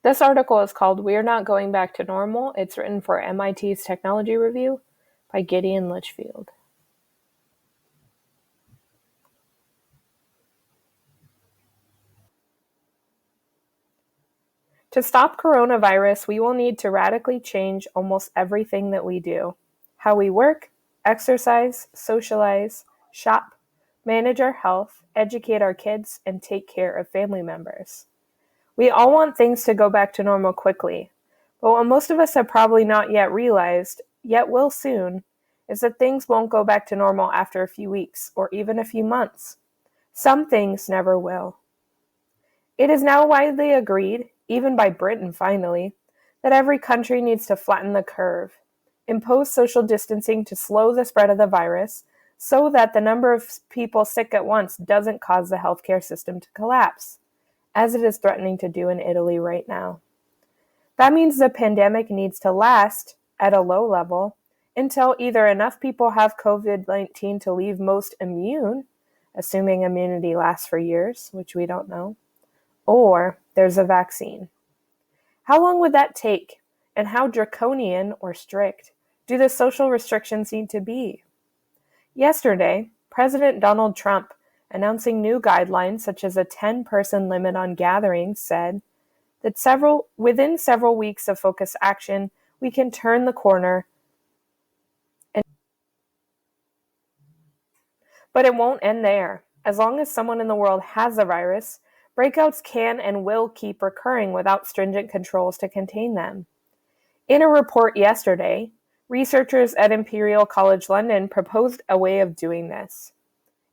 This article is called "We're Not Going Back to Normal." It's written for MIT's Technology Review by Gideon Litchfield. To stop coronavirus, we will need to radically change almost everything that we do. How we work, exercise, socialize, shop, manage our health, educate our kids, and take care of family members. We all want things to go back to normal quickly, but what most of us have probably not yet realized, yet will soon, is that things won't go back to normal after a few weeks or even a few months. Some things never will. It is now widely agreed, even by Britain finally, that every country needs to flatten the curve, impose social distancing to slow the spread of the virus, so that the number of people sick at once doesn't cause the healthcare system to collapse, as it is threatening to do in Italy right now. That means the pandemic needs to last, at a low level, until either enough people have COVID-19 to leave most immune, assuming immunity lasts for years, which we don't know, or there's a vaccine. How long would that take, and how draconian or strict do the social restrictions need to be? Yesterday, President Donald Trump, announcing new guidelines such as a 10-person limit on gatherings, said that within several weeks of focused action, we can turn the corner. But it won't end there. As long as someone in the world has the virus, breakouts can and will keep recurring without stringent controls to contain them. In a report yesterday, researchers at Imperial College London proposed a way of doing this.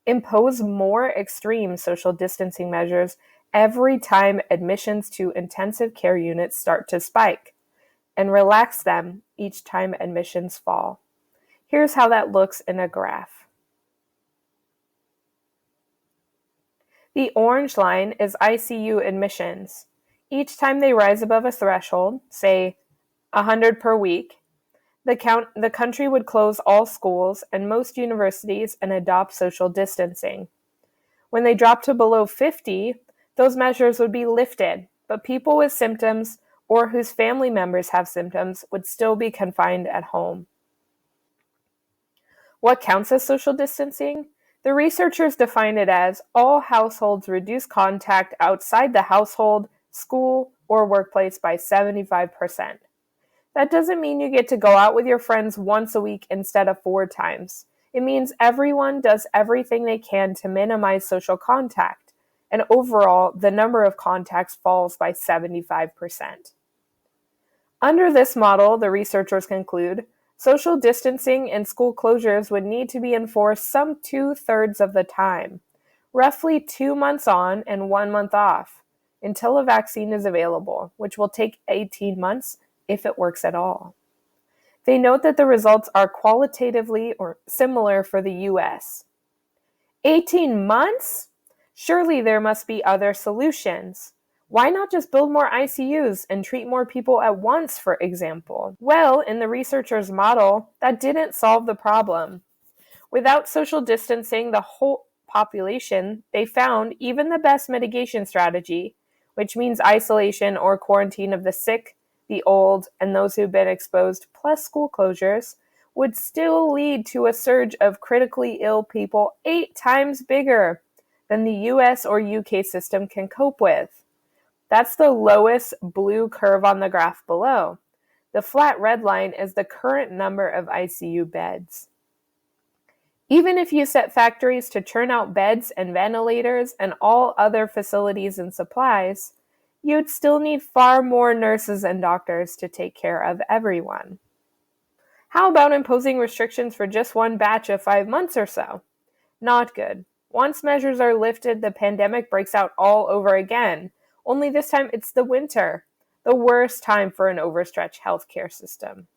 Impose more extreme social distancing measures every time admissions to intensive care units start to spike, and relax them each time admissions fall. Here's how that looks in a graph. The orange line is ICU admissions. Each time they rise above a threshold, say 100 per week, the country would close all schools and most universities and adopt social distancing. When they drop to below 50, those measures would be lifted, but people with symptoms or whose family members have symptoms would still be confined at home. What counts as social distancing? The researchers define it as all households reduce contact outside the household, school, or workplace by 75%. That doesn't mean you get to go out with your friends once a week instead of 4 times. It means everyone does everything they can to minimize social contact, and overall, the number of contacts falls by 75%. Under this model, the researchers conclude, social distancing and school closures would need to be enforced some 2/3 of the time, roughly 2 months on and 1 month off, until a vaccine is available, which will take 18 months if it works at all. They note that the results are qualitatively or similar for the US. 18 months? Surely there must be other solutions. Why not just build more ICUs and treat more people at once, for example? Well, in the researchers' model, that didn't solve the problem. Without social distancing the whole population, they found even the best mitigation strategy, which means isolation or quarantine of the sick, the old, and those who've been exposed, plus school closures, would still lead to a surge of critically ill people 8 times bigger than the US or UK system can cope with. That's the lowest blue curve on the graph below. The flat red line is the current number of ICU beds. Even if you set factories to churn out beds and ventilators and all other facilities and supplies, you'd still need far more nurses and doctors to take care of everyone. How about imposing restrictions for just one batch of 5 months or so? Not good. Once measures are lifted, the pandemic breaks out all over again. Only this time it's the winter, the worst time for an overstretched healthcare system.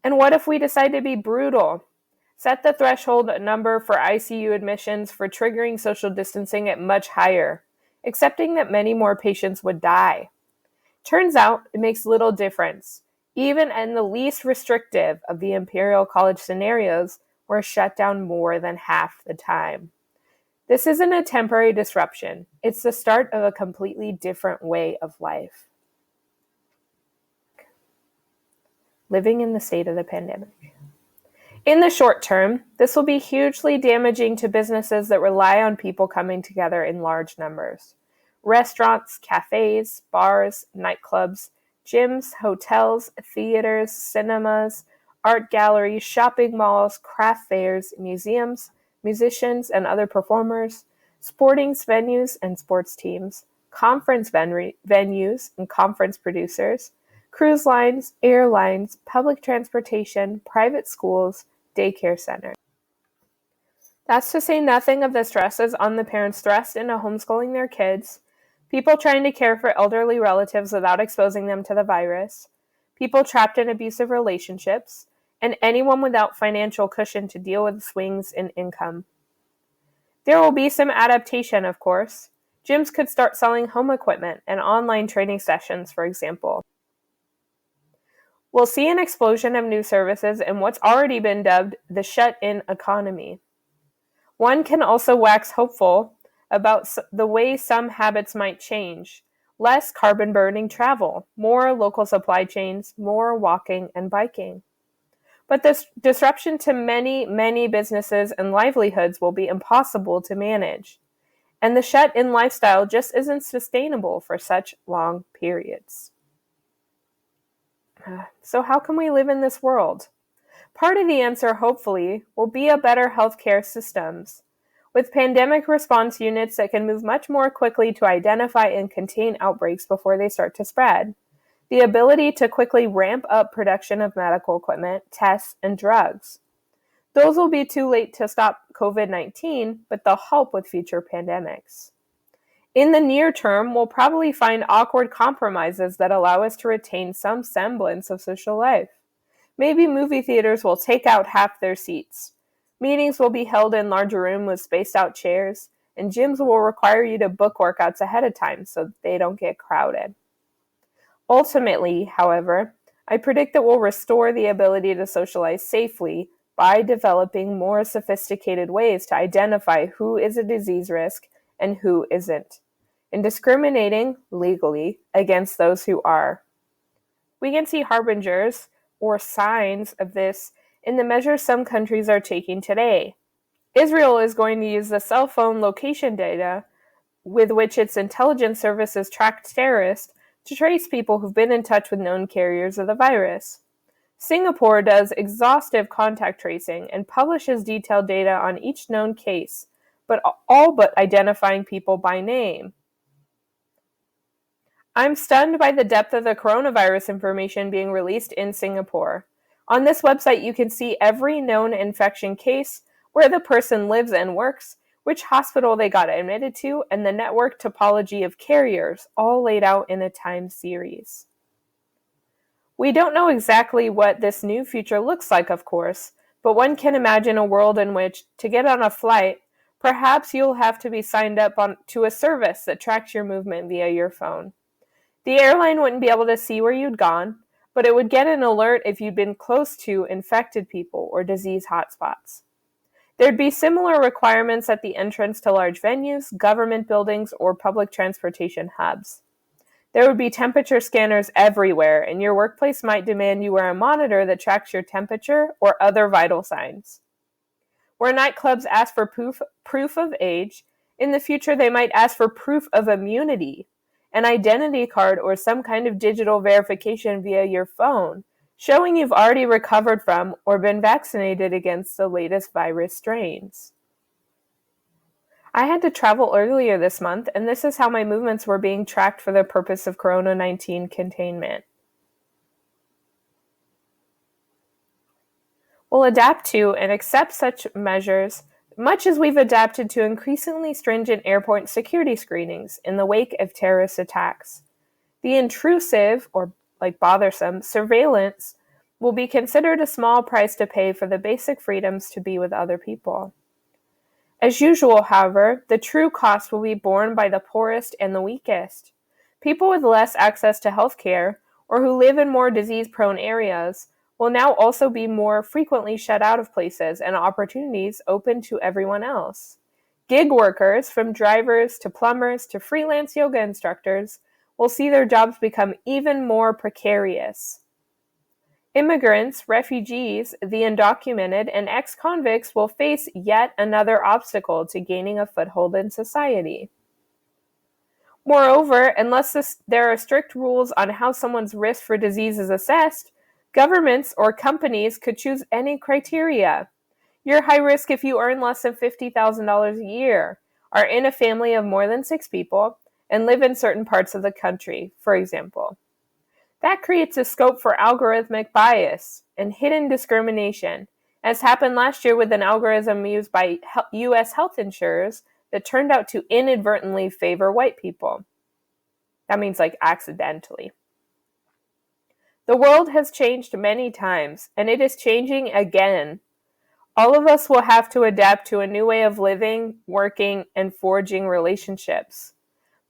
And what if we decide to be brutal? Set the threshold number for ICU admissions for triggering social distancing at much higher, accepting that many more patients would die. Turns out it makes little difference. Even in the least restrictive of the Imperial College scenarios, we're shut down more than half the time. This isn't a temporary disruption. It's the start of a completely different way of life. Living in the state of the pandemic. In the short term, this will be hugely damaging to businesses that rely on people coming together in large numbers. Restaurants, cafes, bars, nightclubs, gyms, hotels, theaters, cinemas, art galleries, shopping malls, craft fairs, museums, musicians and other performers, sporting venues and sports teams, conference venues and conference producers, cruise lines, airlines, public transportation, private schools, daycare centers. That's to say nothing of the stresses on the parents thrust into homeschooling their kids, people trying to care for elderly relatives without exposing them to the virus, people trapped in abusive relationships, and anyone without financial cushion to deal with swings in income. There will be some adaptation, of course. Gyms could start selling home equipment and online training sessions, for example. We'll see an explosion of new services in what's already been dubbed the shut-in economy. One can also wax hopeful about the way some habits might change. Less carbon-burning travel, more local supply chains, more walking and biking. But this disruption to many, many businesses and livelihoods will be impossible to manage. And the shut-in lifestyle just isn't sustainable for such long periods. So how can we live in this world? Part of the answer, hopefully, will be a better healthcare systems, with pandemic response units that can move much more quickly to identify and contain outbreaks before they start to spread. The ability to quickly ramp up production of medical equipment, tests, and drugs. Those will be too late to stop COVID-19, but they'll help with future pandemics. In the near term, we'll probably find awkward compromises that allow us to retain some semblance of social life. Maybe movie theaters will take out half their seats. Meetings will be held in larger rooms with spaced out chairs, and gyms will require you to book workouts ahead of time so that they don't get crowded. Ultimately, however, I predict that we'll restore the ability to socialize safely by developing more sophisticated ways to identify who is a disease risk and who isn't, and discriminating legally against those who are. We can see harbingers or signs of this in the measures some countries are taking today. Israel is going to use the cell phone location data with which its intelligence services track terrorists to trace people who've been in touch with known carriers of the virus. Singapore does exhaustive contact tracing and publishes detailed data on each known case, but all but identifying people by name. I'm stunned by the depth of the coronavirus information being released in Singapore. On this website, you can see every known infection case, where the person lives and works, which hospital they got admitted to, and the network topology of carriers, all laid out in a time series. We don't know exactly what this new future looks like, of course, but one can imagine a world in which, to get on a flight, perhaps you'll have to be signed up to a service that tracks your movement via your phone. The airline wouldn't be able to see where you'd gone, but it would get an alert if you'd been close to infected people or disease hotspots. There'd be similar requirements at the entrance to large venues, government buildings, or public transportation hubs. There would be temperature scanners everywhere, and your workplace might demand you wear a monitor that tracks your temperature or other vital signs. Where nightclubs ask for proof of age, in the future they might ask for proof of immunity, an identity card or some kind of digital verification via your phone, showing you've already recovered from or been vaccinated against the latest virus strains. I had to travel earlier this month, and this is how my movements were being tracked for the purpose of Corona-19 containment. We'll adapt to and accept such measures much as we've adapted to increasingly stringent airport security screenings in the wake of terrorist attacks. The intrusive, or bothersome, surveillance will be considered a small price to pay for the basic freedoms to be with other people. As usual, however, the true cost will be borne by the poorest and the weakest. People with less access to health care, or who live in more disease-prone areas, will now also be more frequently shut out of places and opportunities open to everyone else. Gig workers, from drivers to plumbers to freelance yoga instructors, will see their jobs become even more precarious. Immigrants, refugees, the undocumented, and ex-convicts will face yet another obstacle to gaining a foothold in society. Moreover, unless there are strict rules on how someone's risk for disease is assessed, governments or companies could choose any criteria. You're high risk if you earn less than $50,000 a year, are in a family of more than 6 people, and live in certain parts of the country, for example. That creates a scope for algorithmic bias and hidden discrimination, as happened last year with an algorithm used by U.S. health insurers that turned out to inadvertently favor white people. That means accidentally. The world has changed many times, and it is changing again. All of us will have to adapt to a new way of living, working, and forging relationships.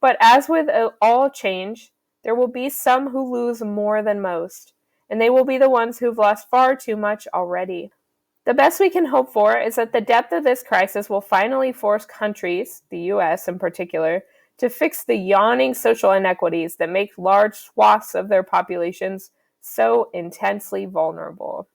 But as with all change, there will be some who lose more than most, and they will be the ones who've lost far too much already. The best we can hope for is that the depth of this crisis will finally force countries, the US in particular, to fix the yawning social inequities that make large swaths of their populations so intensely vulnerable.